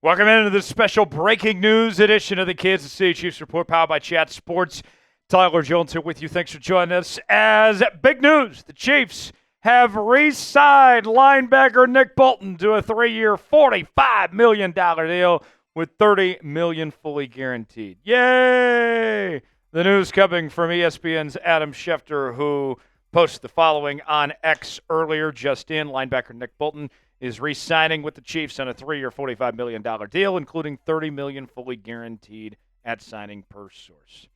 Welcome into this special breaking news edition of the Kansas City Chiefs Report, powered by Chat Sports. Tyler Jones here with you. Thanks for joining us. As big news, the Chiefs have re-signed linebacker Nick Bolton to a 3-year, $45 million deal with $30 million fully guaranteed. Yay! The news coming from ESPN's Adam Schefter, who posted the following on X earlier, just in. Linebacker Nick Bolton is re-signing with the Chiefs on a 3-year, $45 million deal, including $30 million fully guaranteed at signing per source.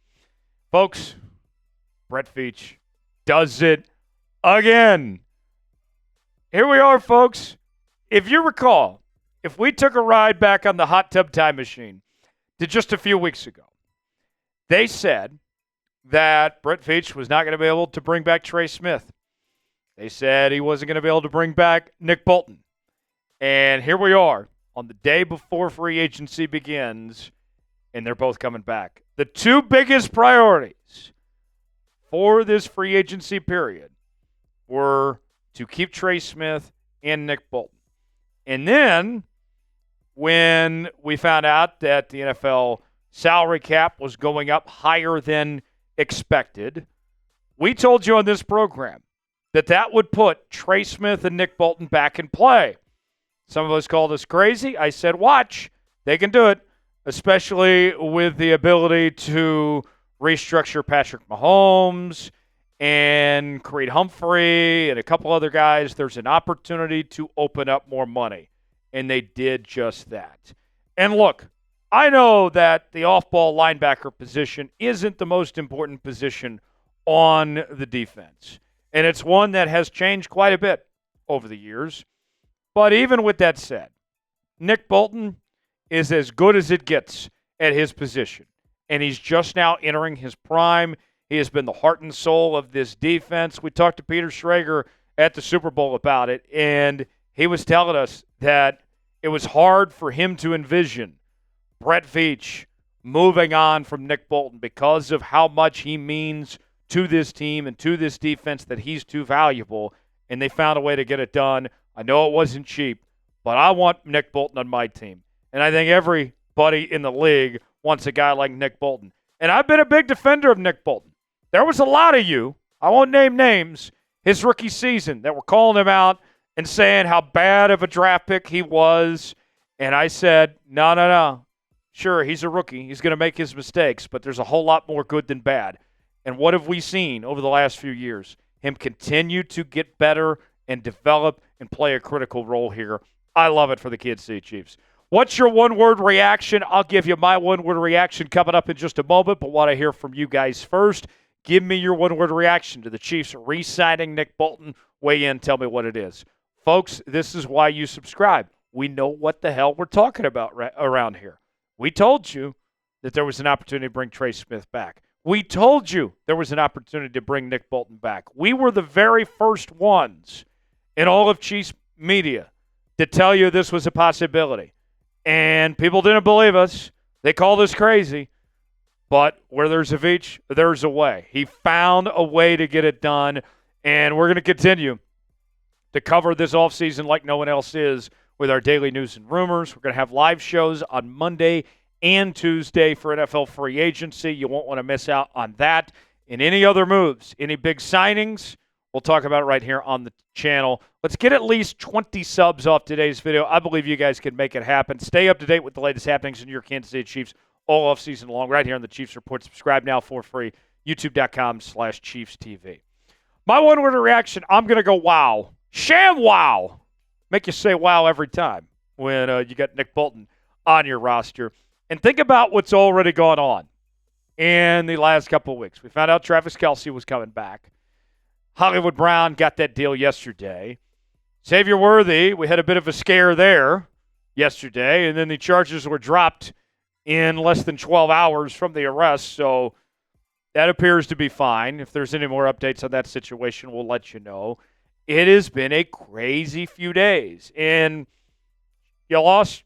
Folks, Brett Veach does it again. Here we are, folks. If you recall, if we took a ride back on the hot tub time machine to just a few weeks ago, they said that Brett Veach was not going to be able to bring back Trey Smith. They said he wasn't going to be able to bring back Nick Bolton. And here we are on the day before free agency begins, and they're both coming back. The two biggest priorities for this free agency period were to keep Trey Smith and Nick Bolton. And then when we found out that the NFL salary cap was going up higher than expected, we told you on this program that that would put Trey Smith and Nick Bolton back in play. Some of us called us crazy. I said, watch, they can do it, especially with the ability to restructure Patrick Mahomes and Creed Humphrey and a couple other guys. There's an opportunity to open up more money, and they did just that. And look, I know that the off-ball linebacker position isn't the most important position on the defense, and it's one that has changed quite a bit over the years. But even with that said, Nick Bolton is as good as it gets at his position, and he's just now entering his prime. He has been the heart and soul of this defense. We talked to Peter Schrager at the Super Bowl about it, and he was telling us that it was hard for him to envision Brett Veach moving on from Nick Bolton because of how much he means to this team and to this defense, that he's too valuable, and they found a way to get it done. I know it wasn't cheap, but I want Nick Bolton on my team. And I think everybody in the league wants a guy like Nick Bolton. And I've been a big defender of Nick Bolton. There was a lot of you, I won't name names, his rookie season that were calling him out and saying how bad of a draft pick he was. And I said, no. Sure, he's a rookie. He's going to make his mistakes, but there's a whole lot more good than bad. And what have we seen over the last few years? Him continue to get better and develop and play a critical role here. I love it for the Kansas City Chiefs. What's your one-word reaction? I'll give you my one-word reaction coming up in just a moment, but want to hear from you guys first. Give me your one-word reaction to the Chiefs re-signing Nick Bolton. Weigh in, tell me what it is. Folks, this is why you subscribe. We know what the hell we're talking about around here. We told you that there was an opportunity to bring Trey Smith back. We told you there was an opportunity to bring Nick Bolton back. We were the very first ones in all of Chiefs media to tell you this was a possibility. And people didn't believe us. They called us crazy. But where there's a Veach, there's a way. He found a way to get it done. And we're going to continue to cover this offseason like no one else is with our daily news and rumors. We're going to have live shows on Monday and Tuesday for NFL free agency. You won't want to miss out on that. And any other moves, any big signings, we'll talk about it right here on the channel. Let's get at least 20 subs off today's video. I believe you guys can make it happen. Stay up to date with the latest happenings in your Kansas City Chiefs all offseason long right here on the Chiefs Report. Subscribe now for free, youtube.com/ChiefsTV. My one-word reaction, I'm going to go wow. Sham wow. Make you say wow every time when you got Nick Bolton on your roster. And think about what's already gone on in the last couple of weeks. We found out Travis Kelce was coming back. Hollywood Brown got that deal yesterday. Xavier Worthy, we had a bit of a scare there yesterday, and then the charges were dropped in less than 12 hours from the arrest, so that appears to be fine. If there's any more updates on that situation, we'll let you know. It has been a crazy few days, and you lost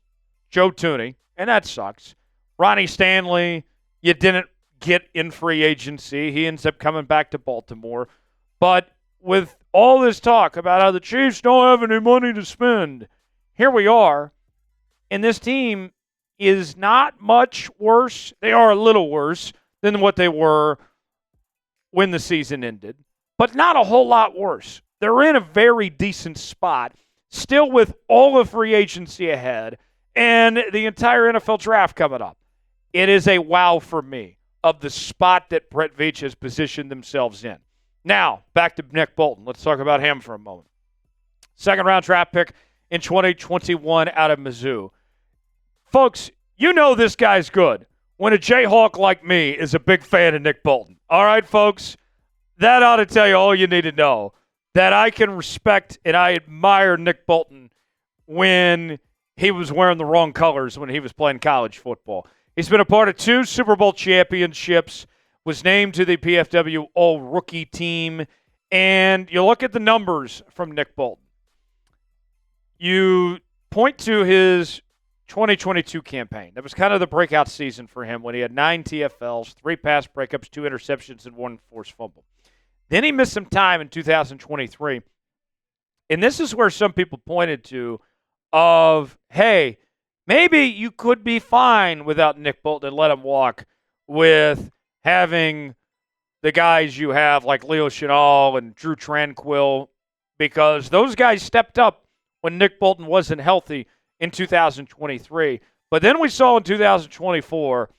Joe Thuney, and that sucks. Ronnie Stanley, you didn't get in free agency. He ends up coming back to Baltimore. But with all this talk about how the Chiefs don't have any money to spend, here we are, And this team is not much worse. They are a little worse than what they were when the season ended, but not a whole lot worse. They're in a very decent spot, still with all of free agency ahead and the entire NFL draft coming up. It is a wow for me of the spot that Brett Veach has positioned themselves in. Now, back to Nick Bolton. Let's talk about him for a moment. Second-round draft pick in 2021 out of Mizzou. Folks, you know this guy's good when a Jayhawk like me is a big fan of Nick Bolton. All right, folks? That ought to tell you all you need to know, that I can respect and I admire Nick Bolton when he was wearing the wrong colors when he was playing college football. He's been a part of 2 Super Bowl championships, was named to the PFWA All-Rookie team, and you look at the numbers from Nick Bolton. You point to his 2022 campaign. That was kind of the breakout season for him when he had 9 TFLs, 3 pass breakups, 2 interceptions, and 1 forced fumble. Then he missed some time in 2023. And this is where some people pointed to of, hey, maybe you could be fine without Nick Bolton and let him walk with having the guys you have like Leo Chenal and Drew Tranquill, because those guys stepped up when Nick Bolton wasn't healthy in 2023. But then we saw in 2024,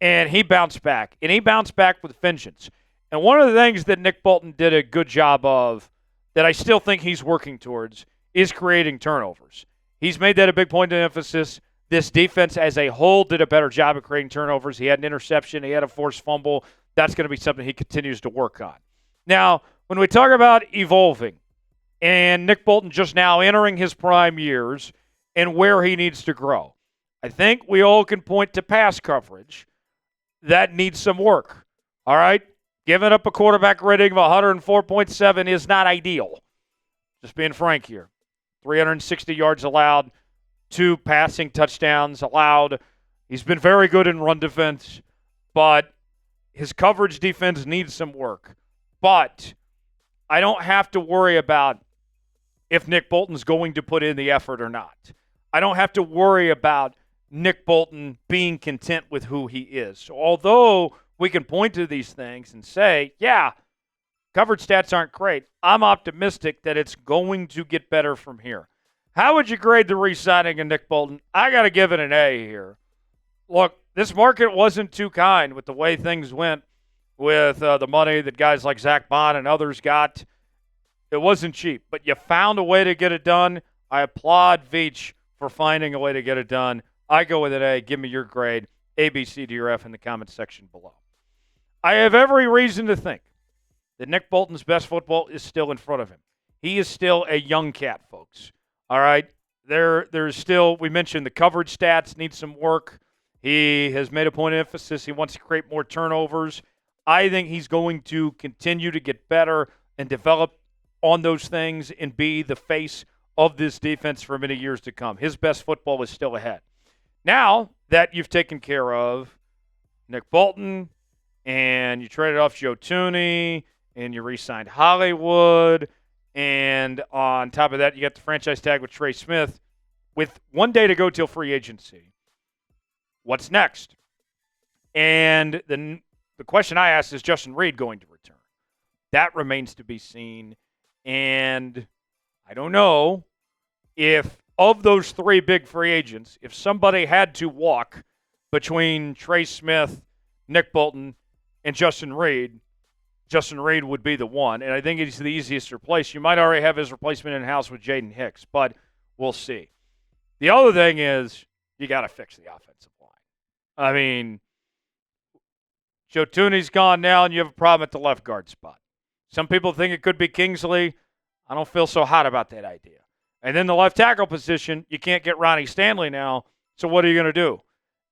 and he bounced back. And he bounced back with vengeance. And one of the things that Nick Bolton did a good job of that I still think he's working towards is creating turnovers. He's made that a big point of emphasis. This defense as a whole did a better job of creating turnovers. He had an interception. He had a forced fumble. That's going to be something he continues to work on. Now, when we talk about evolving and Nick Bolton just now entering his prime years and where he needs to grow, I think we all can point to pass coverage. That needs some work. All right? Giving up a quarterback rating of 104.7 is not ideal. Just being frank here. 360 yards allowed, 2 passing touchdowns allowed. He's been very good in run defense, but his coverage defense needs some work. But I don't have to worry about if Nick Bolton's going to put in the effort or not. I don't have to worry about Nick Bolton being content with who he is. So although we can point to these things and say, yeah, coverage stats aren't great, I'm optimistic that it's going to get better from here. How would you grade the re-signing of Nick Bolton? I got to give it an A here. Look, this market wasn't too kind with the way things went with the money that guys like Zach Bond and others got. It wasn't cheap, but you found a way to get it done. I applaud Veach for finding a way to get it done. I go with an A. Give me your grade. A, B, C, D, or F in the comments section below. I have every reason to think that Nick Bolton's best football is still in front of him. He is still a young cat, folks. All right? There's still, we mentioned the coverage stats need some work. He has made a point of emphasis. He wants to create more turnovers. I think he's going to continue to get better and develop on those things and be the face of this defense for many years to come. His best football is still ahead. Now that you've taken care of Nick Bolton and you traded off Joe Thuney and you re-signed Hollywood, and on top of that you got the franchise tag with Trey Smith with 1 day to go till free agency, what's next? And the question I asked, is Justin Reid going to return? That remains to be seen. And I don't know if of those 3 big free agents, if somebody had to walk between Trey Smith, Nick Bolton, and Justin Reid would be the one. And I think he's the easiest to replace. You might already have his replacement in-house with Jaden Hicks, but we'll see. The other thing is you got to fix the offensive line. I mean, Joe Thuney's gone now, and you have a problem at the left guard spot. Some people think it could be Kingsley. I don't feel so hot about that idea. And then the left tackle position, you can't get Ronnie Stanley now, so what are you going to do?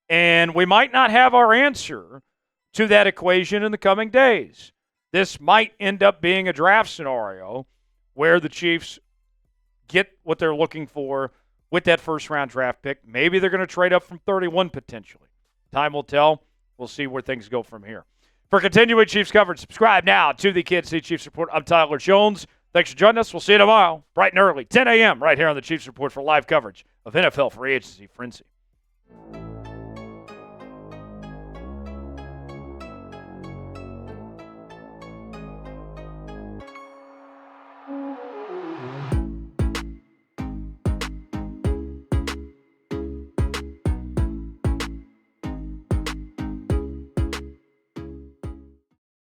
And we might not have our answer to that equation in the coming days. This might end up being a draft scenario where the Chiefs get what they're looking for with that first-round draft pick. Maybe they're going to trade up from 31 potentially. Time will tell. We'll see where things go from here. For continuing Chiefs coverage, subscribe now to the Kansas City Chiefs Report. I'm Tyler Jones. Thanks for joining us. We'll see you tomorrow, bright and early, 10 a.m., right here on the Chiefs Report for live coverage of NFL free agency frenzy.